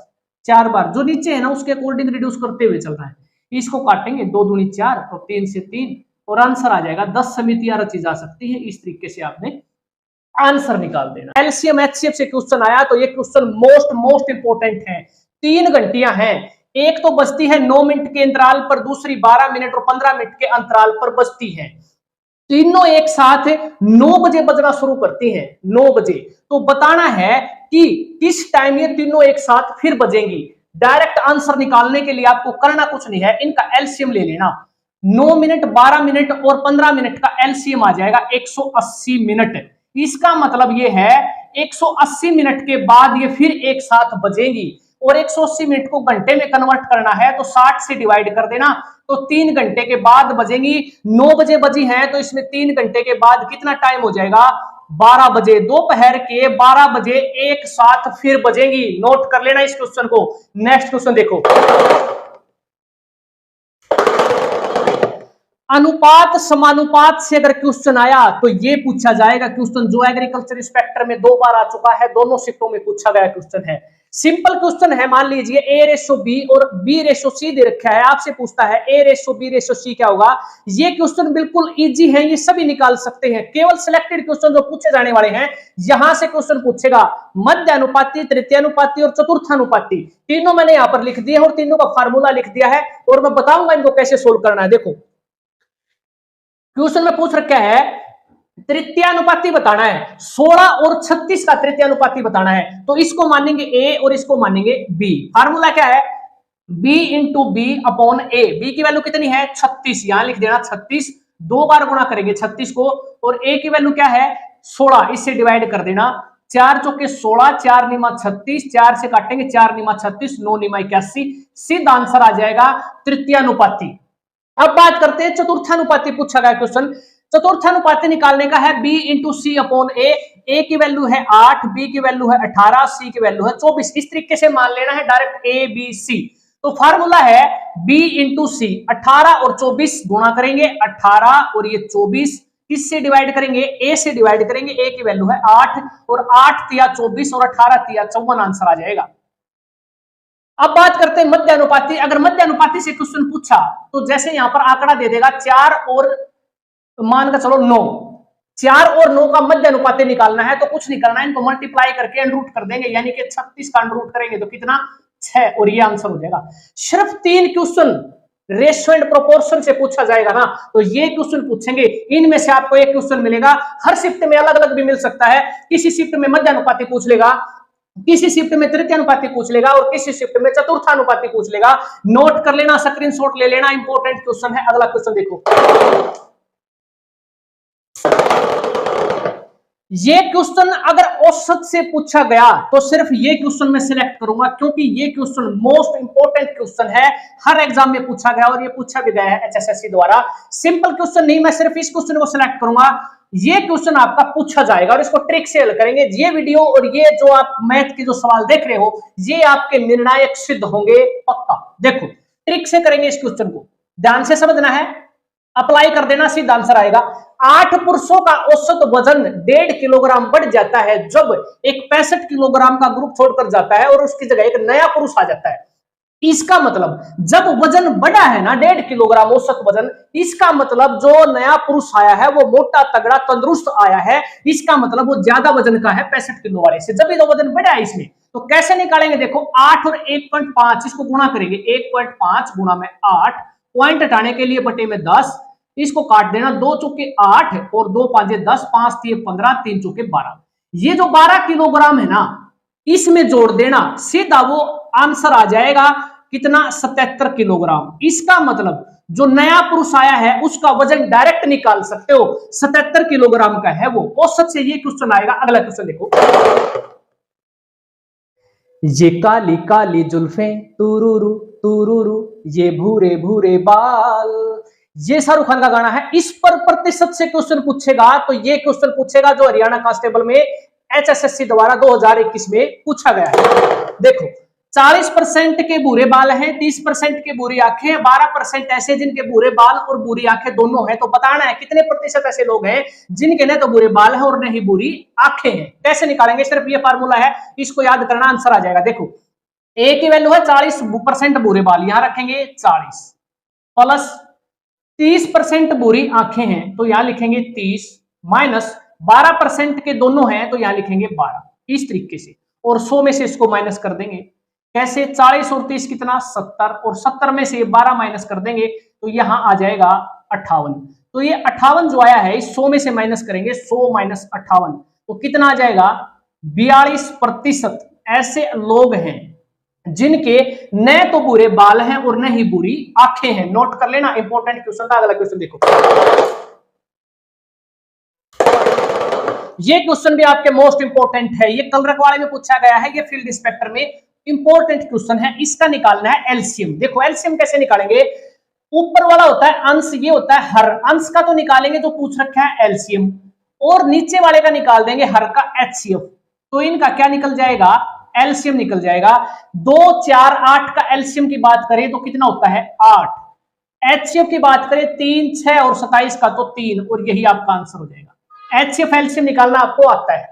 4 बार जो नीचे है ना उसके अकॉर्डिंग रिड्यूस करते हुए चल रहा है। इसको काटेंगे 2 दूनी 4 और 3 से 3, और आंसर आ जाएगा 10 समितियां रची जा सकती हैं। इस तरीके से आपने आंसर निकाल देना। एलसीएम एचसीएफ से क्वेश्चन आया तो ये क्वेश्चन मोस्ट इंपोर्टेंट है। 3 घंटियां हैं, एक तो बजती है 9 मिनट के अंतराल पर, दूसरी 12 मिनट और 15 मिनट के अंतराल पर बजती है, तीनों एक साथ 9 बजे बजना शुरू करती हैं, 9 बजे। तो बताना है कि किस टाइम ये तीनों एक साथ फिर बजेंगी। डायरेक्ट आंसर निकालने के लिए आपको करना कुछ नहीं है, इनका एलसीएम ले लेना। 9 मिनट, 12 मिनट और 15 मिनट का एलसीएम आ जाएगा 180 मिनट। इसका मतलब ये है 180 मिनट के बाद ये फिर एक साथ बजेंगी, और 180 मिनट को घंटे में कन्वर्ट करना है तो 60 से डिवाइड कर देना, तो 3 घंटे के बाद बजेंगी। 9 बजे बजी हैं तो इसमें 3 घंटे के बाद कितना टाइम हो जाएगा, 12 बजे, दोपहर के 12 बजे एक साथ फिर बजेंगी। नोट कर लेना इस क्वेश्चन को। नेक्स्ट क्वेश्चन देखो, अनुपात समानुपात से अगर क्वेश्चन आया तो ये पूछा जाएगा क्वेश्चन, जो एग्रीकल्चर इंस्पेक्टर में 2 बार आ चुका है, दोनों शिफ्टों में पूछा गया क्वेश्चन है। सिंपल क्वेश्चन है, मान लीजिए A/B और B/C दे रखा है, आपसे पूछता है A/B/C क्या होगा। ये क्वेश्चन बिल्कुल इजी है, ये सभी निकाल सकते हैं, केवल सिलेक्टेड क्वेश्चन जो पूछे जाने वाले हैं यहां से क्वेश्चन पूछेगा। मध्य अनुपाती, तृतीय अनुपाती और चतुर्थ अनुपाती, तीनों मैंने यहां पर लिख दिए और तीनों का फार्मूला लिख दिया है, और मैं बताऊंगा इनको कैसे सोल्व करना है। देखो क्वेश्चन में पूछ रखा है तृतीयानुपाती बताना है, 16 और 36 का तृतीयानुपाती बताना है, तो इसको मानेंगे ए और इसको मानेंगे बी। फार्मूला क्या है, b इंटू बी अपॉन ए। बी की वैल्यू कितनी है 36, यहां लिख देना 36, 2 बार गुणा करेंगे 36 को, और ए की वैल्यू क्या है 16, इससे डिवाइड कर देना, 4 चौके 16, 4 निमा 36, 4 से काटेंगे 4 निमा 36, 9 निमा 81, सीधा आंसर आ जाएगा तृतीयानुपाती। अब बात करते हैं चतुर्थानुपाती पूछा गया क्वेश्चन। चतुर्थानुपाती निकालने का है b इंटू सी अपॉन ए की वैल्यू है 8, बी की वैल्यू है 18, सी की वैल्यू है 24। इस तरीके से मान लेना है डायरेक्ट ए बी सी। तो फार्मूला है b इंटू सी, 18 और 24 गुणा करेंगे, 18 और ये 24, किससे डिवाइड करेंगे, ए से डिवाइड करेंगे, ए की वैल्यू है 8, और 8 तिया 24 और 18 तिया 54, आंसर आ जाएगा। अब बात करते हैं मध्य अनुपाती। अगर मध्य अनुपाती से क्वेश्चन पूछा तो जैसे यहां पर आंकड़ा दे देगा 4 और मान कर चलो 9, 4 और 9 का मध्य अनुपात निकालना है तो कुछ नहीं करना है, इनको मल्टीप्लाई करके अंडर कर देंगे, यानी कि 36 का अंडर करेंगे तो कितना 6, और ये आंसर हो जाएगा। सिर्फ 3 क्वेश्चन रेशियो एंड प्रोपोर्शन से पूछा जाएगा ना, तो ये क्वेश्चन पूछेंगे, इनमें से आपको एक क्वेश्चन मिलेगा। हर शिफ्ट में अलग अलग भी मिल सकता है, किसी शिफ्ट में मध्य अनुपाती पूछ लेगा, किसी शिफ्ट में तृतीय अनुपाती पूछ लेगा, और किसी शिफ्ट में चतुर्थानुपाती पूछ लेगा। नोट कर लेना, स्क्रीनशॉट ले लेना, इंपॉर्टेंट क्वेश्चन है। अगला क्वेश्चन देखो, ये क्वेश्चन अगर औसत से पूछा गया तो सिर्फ ये क्वेश्चन मैं सिलेक्ट करूंगा, क्योंकि ये क्वेश्चन मोस्ट इंपोर्टेंट क्वेश्चन है, हर एग्जाम में पूछा गया और ये पूछा भी गया है एचएसएससी द्वारा। सिंपल क्वेश्चन नहीं, मैं सिर्फ इस क्वेश्चन को सिलेक्ट करूंगा। ये क्वेश्चन आपका पूछा जाएगा और इसको ट्रिक से हल करेंगे। ये वीडियो और ये जो आप मैथ के जो सवाल देख रहे हो, ये आपके निर्णायक सिद्ध होंगे पक्का। देखो ट्रिक से करेंगे इस क्वेश्चन को, ध्यान से समझना है, अप्लाई कर देना, सीधा आंसर आएगा। 8 पुरुषों का औसत वजन 1.5 किलोग्राम बढ़ जाता है जब एक 65 किलोग्राम का ग्रुप छोड़कर जाता है और उसकी जगह एक नया पुरुष आ जाता है। इसका मतलब जब वजन बढ़ा है ना 1.5 किलोग्राम औसत वजन, इसका मतलब जो नया पुरुष आया है वो मोटा तगड़ा तंदुरुस्त आया है, इसका मतलब वो ज्यादा वजन का है 65 किलो वाले से, जब ये तो वजन बढ़ा है इसमें। तो कैसे निकालेंगे, देखो 8 और 1.5 इसको गुणा करेंगे, 1.5 गुणा में 8, पॉइंट हटाने के लिए बटे में 10, इसको काट देना, 2 चौके 8 और 2 पांचे 10, 5 तिये 15, 3 चौके 12। ये जो 12 किलोग्राम है ना, इसमें जोड़ देना, सीधा वो आंसर आ जाएगा कितना, 77 किलोग्राम। इसका मतलब जो नया पुरुष आया है उसका वजन डायरेक्ट निकाल सकते हो, 77 किलोग्राम का है वो, औसत से ये क्वेश्चन आएगा। अगला क्वेश्चन देखो, ये काली काली जुल्फें तुरुरु तुरुरु, ये भूरे भूरे बाल, ये शाहरुख खान का गाना है। इस पर प्रतिशत से क्वेश्चन पूछेगा तो ये क्वेश्चन पूछेगा जो हरियाणा कांस्टेबल में एचएसएससी द्वारा 2021 में पूछा गया है। देखो 40% के भूरे बाल हैं, 30% के भूरी आंखें, 12% ऐसे जिनके भूरे बाल और भूरी आंखें दोनों हैं। तो बताना है कितने प्रतिशत ऐसे लोग हैं जिनके न तो भूरे बाल हैं और न ही भूरी आंखें हैं। कैसे निकालेंगे, सिर्फ ये फार्मूला है, इसको याद करना, आंसर आ जाएगा। देखो ए की वैल्यू है 40% भूरे बाल, यहां रखेंगे 40 प्लस 30% भूरी आंखें हैं तो यहां लिखेंगे 30, माइनस 12% के दोनों हैं तो यहां लिखेंगे 12, इस तरीके से। और 100 में से इसको माइनस कर देंगे, कैसे, 40 और 30 कितना 70, और 70 में से 12 माइनस कर देंगे तो यहां आ जाएगा 58। तो ये 58 जो आया है इस 100 में से माइनस करेंगे, 100 माइनस 58 तो कितना आ जाएगा, 42% ऐसे लोग हैं जिनके न तो बुरे बाल हैं और न ही बुरी आंखें हैं। नोट कर लेना, इंपॉर्टेंट क्वेश्चन था। अगला क्वेश्चन देखो, ये क्वेश्चन भी आपके मोस्ट इंपॉर्टेंट है, ये कल रखवाड़े में पूछा गया है, ये फील्ड इंस्पेक्टर में इंपॉर्टेंट क्वेश्चन है। इसका निकालना है एलसीएम। देखो एलसीएम कैसे निकालेंगे, ऊपर वाला होता है अंश, ये होता है हर, अंश का तो निकालेंगे जो पूछ रखा है एलसीएम, और नीचे वाले का निकाल देंगे हर का एचसीएफ। तो इनका क्या निकल जाएगा, एलसीएम निकल जाएगा। 2, 4, 8 का एलसीएम की बात करें तो कितना होता है 8, एचसीएफ की बात करें 3, 6 और 27 का तो 3, और यही आपका आंसर हो जाएगा। एचसीएफ एलसीएम निकालना आपको आता है।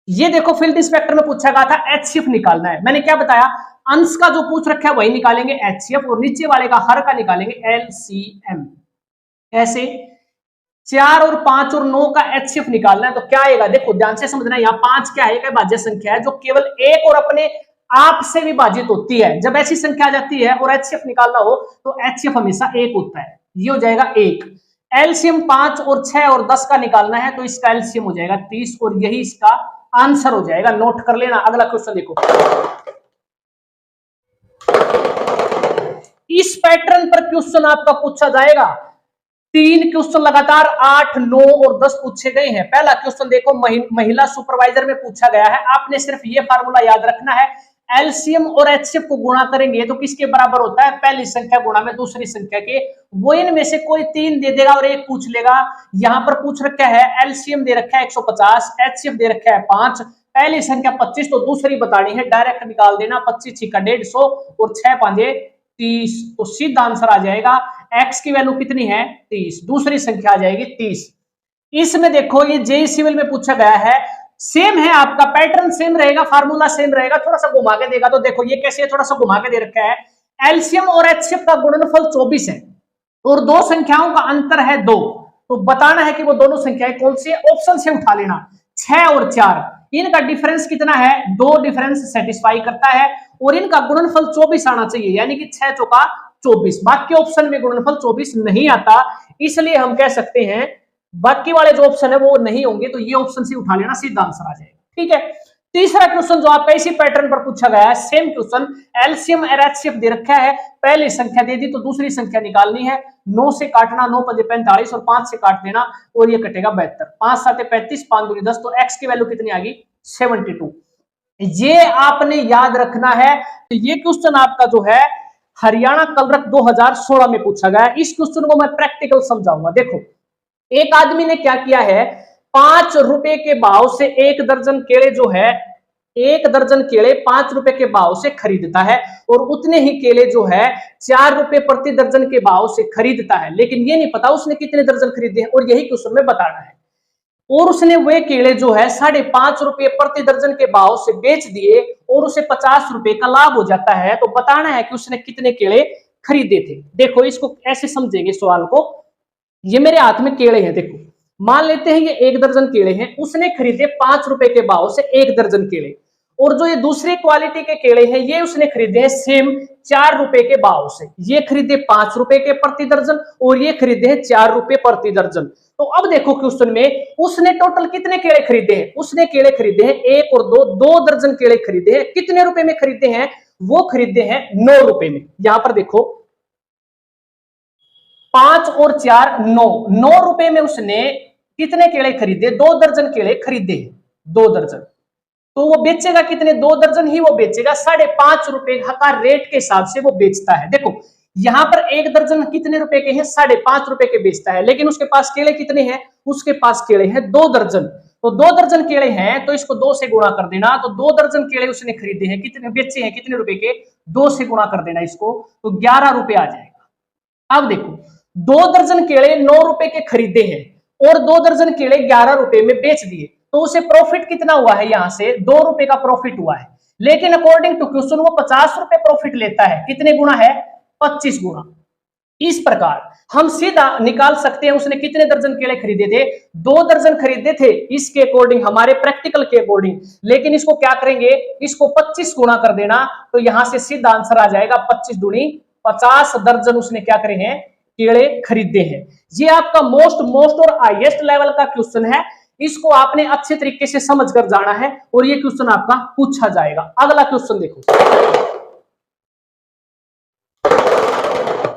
ये देखो फील्ड इंस्पेक्टर में पूछा गया था एचसीएफ निकालना है, मैंने क्या बताया, अंश का जो पूछ रखा है वही निकालेंगे एचसीएफ, और नीचे वाले का हर का निकालेंगे एलसीएम। ऐसे 4 और 5 और 9 का एचसीएफ निकालना है तो क्या आएगा, देखो ध्यान से समझना, यहाँ 5 क्या है, एक भाज्य संख्या है जो केवल एक और अपने आप से विभाजित होती है। जब ऐसी संख्या आ जाती है और एचसीएफ निकालना हो तो एचसीएफ हमेशा 1 होता है, ये हो जाएगा 1। एलसीएम 5 और 6 और 10 का निकालना है तो इसका एलसीएम हो जाएगा 30, और यही इसका आंसर हो जाएगा। नोट कर लेना। अगला क्वेश्चन देखो, इस पैटर्न पर क्वेश्चन आपका पूछा जाएगा। 3 क्वेश्चन लगातार 8, 9 और 10 पूछे गए हैं। पहला क्वेश्चन देखो, महिला सुपरवाइजर में पूछा गया है। आपने सिर्फ ये फार्मूला याद रखना है, एलसीएम और एचसीएफ को गुणा करेंगे तो किसके बराबर होता है, पहली संख्या गुणा में दूसरी संख्या के। वो इनमें से कोई 3 दे देगा और 1 पूछ लेगा। यहां पर पूछ रखा है एलसीएम दे रखा है 150, एचसीएफ दे रखा है 5, पहली संख्या 25 तो दूसरी बतानी है, डायरेक्ट निकाल देना, 25 छिका 150 और 6 पांजे 30, तो सीधा आंसर आ जाएगा। एक्स की वैल्यू कितनी है 30, दूसरी संख्या आ जाएगी 30। इसमें देखो ये जेईई सिविल में पूछा गया है, सेम है, आपका पैटर्न सेम रहेगा, फार्मूला सेम रहेगा, थोड़ा सा घुमा के देगा। तो देखो ये कैसे है, थोड़ा सा घुमा के दे रखा है, एलसीएम और एचसीएफ का गुणनफल 24 है और दो संख्याओं का अंतर है 2, तो बताना है कि वो दोनों संख्याएं कौन सी है, ऑप्शन से उठा लेना। 6 और 4 इनका डिफरेंस कितना है, 2 डिफरेंस सेटिस्फाई करता है और इनका गुणनफल 24 आना चाहिए, यानी कि 6 चौका 24। बाकी ऑप्शन में गुणनफल 24 नहीं आता, इसलिए हम कह सकते हैं बाकी वाले जो ऑप्शन है वो नहीं होंगे, तो ये ऑप्शन से उठा लेना, सीधा आंसर आ जाएगा। ठीक है, तीसरा क्वेश्चन जो आपका इसी पैटर्न पर पूछा गया है, सेम क्वेश्चन, एलसीएम और एचसीएफ दे रखा है, पहली संख्या दे दी तो दूसरी संख्या निकालनी है। 9 से काटना, 9 पंजे 45 और 5 से काट देना और ये कटेगा 72। 5 7 35, 5 दूनी 10, तो एक्स की वैल्यू कितनी आ गई, 72। ये आपने याद रखना है। तो ये क्वेश्चन आपका जो है हरियाणा कलरक 2016 में पूछा गया है। इस क्वेश्चन को मैं प्रैक्टिकल समझाऊंगा। देखो, एक आदमी ने क्या किया है, 5 रुपए के भाव से 1 दर्जन केले जो है, 1 दर्जन केले 5 रुपए के भाव से खरीदता है और उतने ही केले जो है 4 रुपए प्रति दर्जन के भाव से खरीदता है, लेकिन ये नहीं पता उसने कितने दर्जन खरीदे हैं, और यही क्वेश्चन में बताना है। और उसने वे केले जो है 5.5 रुपए प्रति दर्जन के भाव से बेच दिए और उसे 50 रुपए का लाभ हो जाता है, तो बताना है कि उसने कितने केले खरीदे थे। देखो, इसको ऐसे समझेंगे सवाल को, ये मेरे हाथ में केले हैं, देखो मान लेते हैं ये 1 दर्जन केले हैं, उसने खरीदे 5 रुपए के भाव से 1 दर्जन केले, और जो ये दूसरी क्वालिटी के केले हैं ये उसने खरीदे हैं सेम 4 रुपए के भाव से। ये खरीदे 5 रुपए के प्रति दर्जन और ये खरीदे हैं 4 रुपए प्रति दर्जन। तो अब देखो क्वेश्चन में उसने टोटल कितने केले खरीदे हैं, उसने केले खरीदे हैं 1 और 2, 2 दर्जन केले खरीदे हैं। कितने रुपए में खरीदे हैं, वो खरीदे हैं 9 रुपए में। यहां पर देखो 5 और 4 9 रुपए में उसने कितने केले खरीदे, 2 दर्जन केले खरीदे, 2 दर्जन। तो वो बेचेगा कितने, 2 दर्जन ही वो बेचेगा, 5.5 रुपए का रेट के हिसाब से वो बेचता है। देखो यहां पर 1 दर्जन कितने रुपए के हैं, 5.5 रुपए के बेचता है, लेकिन उसके पास केले कितने हैं, उसके पास केले हैं 2 दर्जन। तो 2 दर्जन केले हैं तो इसको 2 से गुणा कर देना, तो 2 दर्जन केले उसने खरीदे हैं, कितने बेचे हैं, कितने रुपए के, 2 से गुणा कर देना इसको, तो 11 रुपए आ जाएगा। अब देखो 2 दर्जन केले 9 रुपए के खरीदे हैं और 2 दर्जन केले 11 रुपए में बेच दिए, तो उसे प्रॉफिट कितना हुआ है, यहां से 2 रुपए का प्रॉफिट हुआ है। लेकिन अकॉर्डिंग टू क्वेश्चन वो 50 रुपए प्रॉफिट लेता है, कितने गुना है, 25 गुना। इस प्रकार हम सीधा निकाल सकते हैं उसने कितने दर्जन केले खरीदे थे, 2 दर्जन खरीदे थे इसके अकॉर्डिंग, हमारे प्रैक्टिकल के अकॉर्डिंग। लेकिन इसको क्या करेंगे, इसको 25 गुना कर देना, तो यहां से सीधा आंसर आ जाएगा 25 दूनी 50 दर्जन उसने क्या करे हैं, केले खरीदे हैं। ये आपका मोस्ट और हाईएस्ट लेवल का क्वेश्चन है, इसको आपने अच्छे तरीके से समझ कर जाना है और ये क्वेश्चन आपका पूछा जाएगा। अगला क्वेश्चन देखो,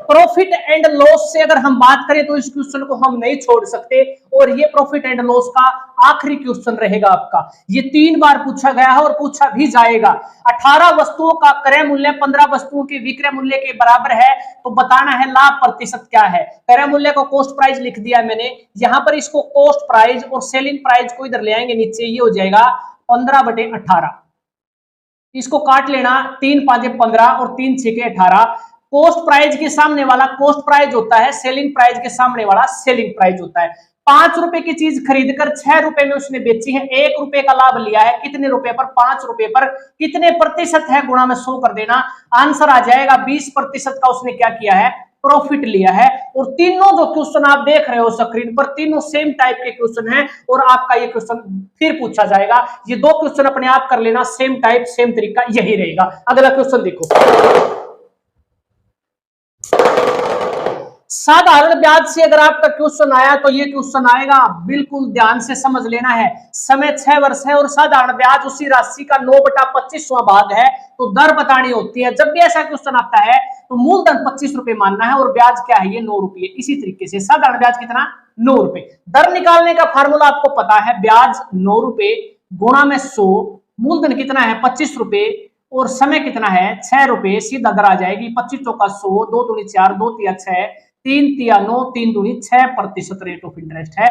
प्रॉफिट एंड लॉस से अगर हम बात करें तो इस क्वेश्चन को हम नहीं छोड़ सकते, और ये प्रॉफिट एंड लॉस का आखिरी क्वेश्चन रहेगा आपका। ये 3 बार पूछा गया है और पूछा भी जाएगा। 18 वस्तुओं का क्रय मूल्य 15 वस्तुओं के विक्रय मूल्य के बराबर है, तो बताना है लाभ प्रतिशत क्या है। क्रय मूल्य को कॉस्ट प्राइस लिख दिया मैंने, यहां पर इसको कॉस्ट प्राइस और सेलिंग प्राइस को इधर ले आएंगे नीचे, ये हो जाएगा 15/18। इसको काट लेना, 3 5 15 और 3 6 18। कॉस्ट प्राइस के सामने वाला कॉस्ट प्राइस होता है, सेलिंग प्राइस के सामने वाला सेलिंग प्राइस होता है। 5 रुपए की चीज खरीदकर 6 रुपए में उसने बेची है, 1 रुपए का लाभ लिया है, कितने रुपए पर, 5 रुपए पर। कितने प्रतिशत है, गुणा में 100 कर देना, आंसर आ जाएगा 20% का उसने क्या किया है, प्रॉफिट लिया है। और तीनों जो क्वेश्चन आप देख रहे हो स्क्रीन पर, तीनों सेम टाइप के क्वेश्चन हैं और आपका ये क्वेश्चन फिर पूछा जाएगा। ये 2 क्वेश्चन अपने आप कर लेना, सेम टाइप सेम तरीका यही रहेगा। अगला क्वेश्चन देखो, साधारण ब्याज से अगर आपका क्वेश्चन आया तो ये क्वेश्चन आएगा, बिल्कुल ध्यान से समझ लेना है। समय 6 वर्ष है और साधारण ब्याज उसी राशि का 9/25वां भाग है, तो दर बतानी होती है। जब भी ऐसा क्वेश्चन आता है तो मूलधन 25 रुपए मानना है और ब्याज क्या है, ये 9 रुपये। इसी तरीके से साधारण ब्याज कितना, 9 रुपए। दर निकालने का फार्मूला आपको पता है, ब्याज 9 रुपए गुणा में 100, मूलधन कितना है 25 रुपए और समय कितना है 6 रुपए, सीधा दर आ जाएगी 25 चौका 100, 2 दूनी 4, 2 तिया 6, 3 तिया 9, 3 दूनी 6% रेट ऑफ इंटरेस्ट है।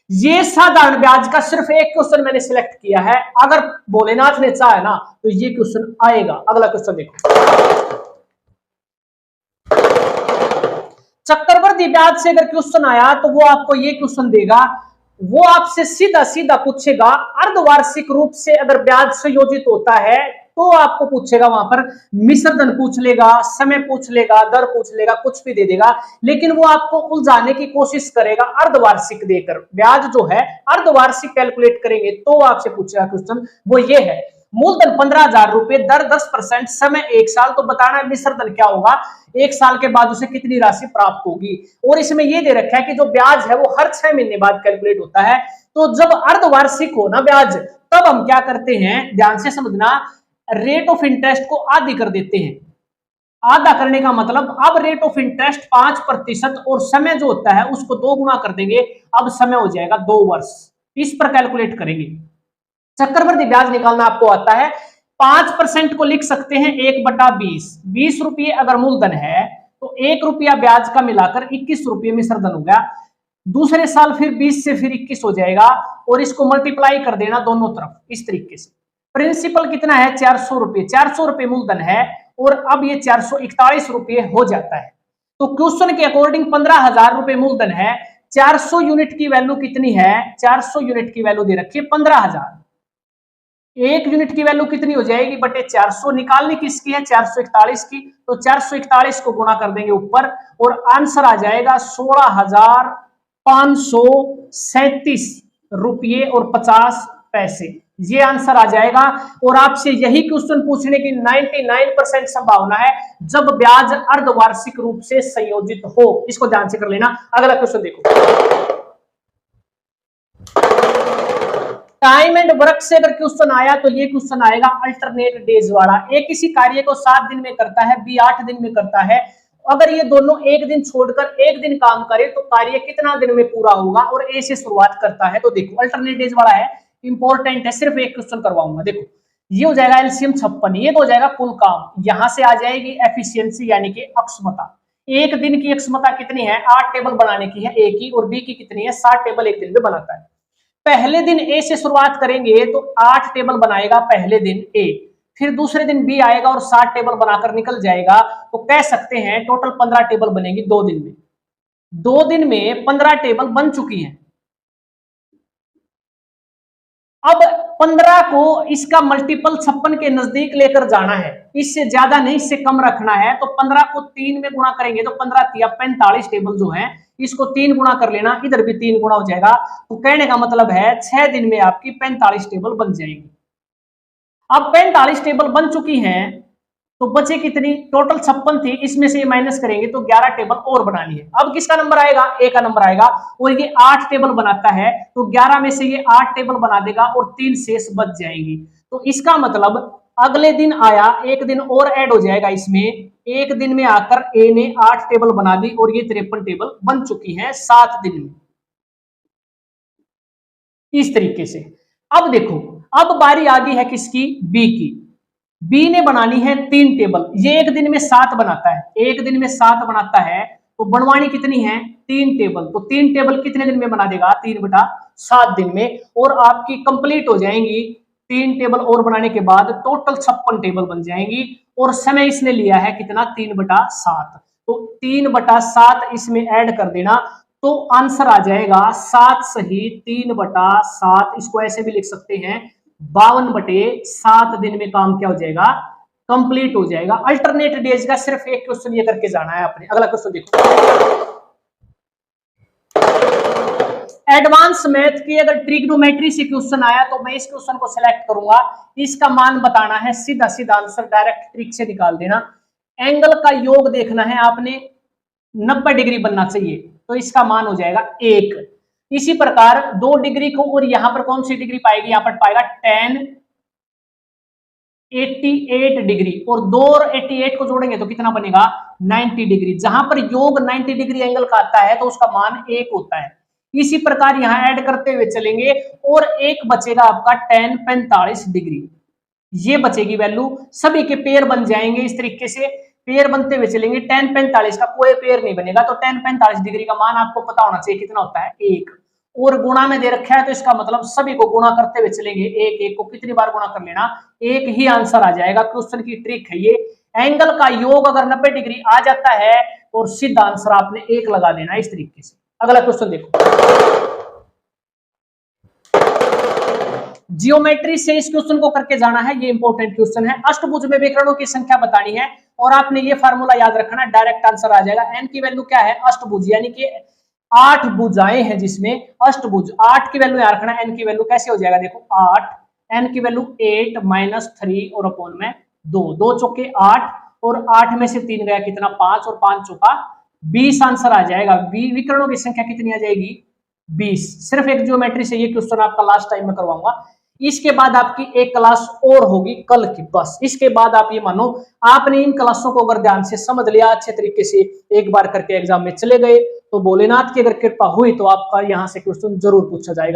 ये साधारण ब्याज का सिर्फ एक क्वेश्चन मैंने सिलेक्ट किया है, अगर भोलेनाथ ने चाहे ना तो ये क्वेश्चन आएगा। अगला क्वेश्चन देखो, चक्रवृद्धि ब्याज से अगर क्वेश्चन आया तो वो आपको ये क्वेश्चन देगा, वो आपसे सीधा सीधा पूछेगा अर्धवार्षिक रूप से अगर ब्याज संयोजित होता है तो आपको पूछेगा वहां पर मिश्र धन पूछ लेगा, समय पूछ लेगा, दर पूछ लेगा, कुछ भी दे देगा, लेकिन वो आपको उलझाने की कोशिश करेगा अर्धवार्षिक देकर। ब्याज जो है अर्धवार्षिक कैलकुलेट करेंगे तो आपसे पूछेगा क्वेश्चन, वो ये है मूलधन 15,000 रुपए, दर 10%, समय 1 साल। तो बताना है मिश्र धन क्या होगा, 1 साल के बाद उसे कितनी राशि प्राप्त होगी। और इसमें यह दे रखा है कि जो ब्याज है वो हर 6 महीने बाद कैलकुलेट होता है। तो जब अर्धवार्षिक हो ना ब्याज, तब हम क्या करते हैं, ध्यान से समझना, रेट ऑफ इंटरेस्ट को आधी कर देते हैं। आधा करने का मतलब अब रेट ऑफ इंटरेस्ट 5% और समय जो होता है उसको 2 गुना कर देंगे, अब समय हो जाएगा 2 वर्ष। इस पर कैलकुलेट करेंगे। चक्रवृद्धि ब्याज निकालना आपको आता है, 5% को लिख सकते हैं 1/20। 20 रुपये अगर मूलधन है तो 1 रुपया ब्याज का मिलाकर 21 रुपये मिश्र धन हो गया। दूसरे साल फिर 20 से फिर 21 हो जाएगा और इसको मल्टीप्लाई कर देना दोनों तरफ इस तरीके से। प्रिंसिपल कितना है, 400 रुपये। 400 रुपये मूलधन है और अब ये 441 रुपये हो जाता है। तो क्वेश्चन के अकॉर्डिंग 15,000 रुपये मूलधन है, 400 यूनिट की वैल्यू कितनी है, 400 यूनिट की वैल्यू दे रखी है 15,000। 1 यूनिट की वैल्यू कितनी हो जाएगी बटे 400, निकालनी किसकी है, 441 की। तो 441 को गुणा कर देंगे ऊपर और आंसर आ जाएगा 16,537 रुपये और 50 पैसे। ये आंसर आ जाएगा। और आपसे यही क्वेश्चन पूछने की 99% संभावना है जब ब्याज अर्धवार्षिक रूप से संयोजित हो। इसको ध्यान से कर लेना। अगला क्वेश्चन देखो, टाइम एंड वर्क से अगर क्वेश्चन आया तो ये क्वेश्चन आएगा अल्टरनेट डेज वाला। ए किसी कार्य को 7 दिन में करता है, बी 8 दिन में करता है। अगर ये दोनों एक दिन छोड़कर एक दिन काम करे तो कार्य कितना दिन में पूरा होगा, और ए से शुरुआत करता है। तो देखो अल्टरनेट डेज वाला है, इंपॉर्टेंट है, सिर्फ एक क्वेश्चन करवाऊंगा। देखो ये हो जाएगा एलसीएम 56, ये तो हो जाएगा कुल काम, यहां से आ जाएगी एफिशिएंसी यानी कि अक्षमता। एक दिन की अक्षमता कितनी है, 8 टेबल बनाने की है ए की, और बी की कितनी है, 7 टेबल एक दिन में बनाता है। पहले दिन ए से शुरुआत करेंगे तो 8 टेबल बनाएगा पहले दिन ए, फिर दूसरे दिन बी आएगा और 7 टेबल बनाकर निकल जाएगा। तो कह सकते हैं टोटल 15 टेबल बनेगी 2 दिन में। 2 दिन में 15 टेबल बन चुकी हैं। अब 15 को इसका मल्टीपल 56 के नजदीक लेकर जाना है, इससे ज्यादा नहीं, इससे कम रखना है। तो 15 को 3 में गुणा करेंगे तो 15 तिया 45 टेबल जो है, इसको 3 गुणा कर लेना, इधर भी 3 गुणा हो जाएगा। तो कहने का मतलब है 6 दिन में आपकी 45 टेबल बन जाएगी। अब 45 टेबल बन चुकी हैं तो बचे कितनी, टोटल 56 थी, इसमें से ये माइनस करेंगे तो 11 टेबल और बनानी है। अब किसका नंबर आएगा, ए का नंबर आएगा, और ये 8 टेबल बनाता है तो 11 में से ये 8 टेबल बना देगा और 3 शेष बच जाएंगी। तो इसका मतलब अगले दिन आया, एक दिन और ऐड हो जाएगा इसमें। एक दिन में आकर ए ने 8 टेबल बना दी और ये 53 टेबल बन चुकी है 7 दिन में, इस तरीके से। अब देखो, अब बारी आ गई है किसकी, बी की। बी ने बनानी है 3 टेबल, ये एक दिन में 7 बनाता है, एक दिन में 7 बनाता है तो बनवानी कितनी है, 3 टेबल। तो 3 टेबल कितने दिन में बना देगा, 3/7 दिन में, और आपकी कंप्लीट हो जाएंगी। 3 टेबल और बनाने के बाद टोटल 56 टेबल बन जाएंगी, और समय इसने लिया है कितना, 3/7। तो 3/7 इसमें ऐड कर देना तो आंसर आ जाएगा 7 सही 3/7। इसको ऐसे भी लिख सकते हैं 52/7 दिन में काम क्या हो जाएगा, कंप्लीट हो जाएगा। अल्टरनेट डेज का सिर्फ एक क्वेश्चन ये करके जाना है आपने। अगला क्वेश्चन देखो, एडवांस मैथ की अगर ट्रिग्नोमेट्री से क्वेश्चन आया तो मैं इस क्वेश्चन को सिलेक्ट करूंगा, इसका मान बताना है, सीधा सीधा आंसर डायरेक्ट ट्रिक से निकाल देना। एंगल का योग देखना है आपने, 90 डिग्री बनना चाहिए, तो इसका मान हो जाएगा 1। इसी प्रकार 2 डिग्री को, और यहां पर कौन सी डिग्री पाएगी, यहां पर पाएगा tan 88 डिग्री, और 2 और 88 को जोड़ेंगे तो कितना बनेगा, 90 डिग्री। जहां पर योग 90 डिग्री एंगल का आता है तो उसका मान 1 होता है। इसी प्रकार यहां ऐड करते हुए चलेंगे और एक बचेगा आपका tan 45 डिग्री, ये बचेगी वैल्यू। सभी के पेयर बन जाएंगे इस तरीके से, पेयर बनते हुए चलेंगे। tan 45 का कोई पेयर नहीं बनेगा, तो tan 45 डिग्री का मान आपको पता होना चाहिए कितना होता है, 1। और गुणा में दे रखा है तो इसका मतलब सभी को गुणा करते हुए चलेंगे, एक एक को कितनी बार गुणा कर लेना, एक ही आंसर आ जाएगा। क्वेश्चन की ट्रिक है ये, एंगल का योग अगर 90 डिग्री आ जाता है और सीधा आंसर आपने 1 लगा देना इस तरीके से। अगला क्वेश्चन देखो, जियोमेट्री से इस क्वेश्चन को करके जाना है, ये इंपॉर्टेंट क्वेश्चन है। अष्टभुज में विकर्णों की संख्या बतानी है और आपने ये फार्मूला याद रखना, डायरेक्ट आंसर आ जाएगा। एन की वैल्यू क्या है, अष्टभुज यानी कि 8 भुजाएं हैं जिसमें अष्टभुज, 8 की वैल्यू याद रखना। एन की वैल्यू कैसे हो जाएगा, देखो 8, एन की वैल्यू 8 माइनस 3 और अपॉन में 2, 2 चौके 8 और 8 में से 3 गया कितना 5 और 5 चौका 20 आंसर आ जाएगा। विकर्णों की संख्या कितनी आ जाएगी, 20। सिर्फ एक ज्योमेट्री से ये क्वेश्चन आपका लास्ट टाइम में करवाऊंगा। इसके बाद आपकी एक क्लास और होगी कल की, बस इसके बाद आप ये मानो आपने इन क्लासों को अगर ध्यान से समझ लिया, अच्छे तरीके से एक बार करके एग्जाम में चले गए, तो भोलेनाथ की अगर कृपा हुई तो आपका यहां से क्वेश्चन जरूर पूछा जाएगा।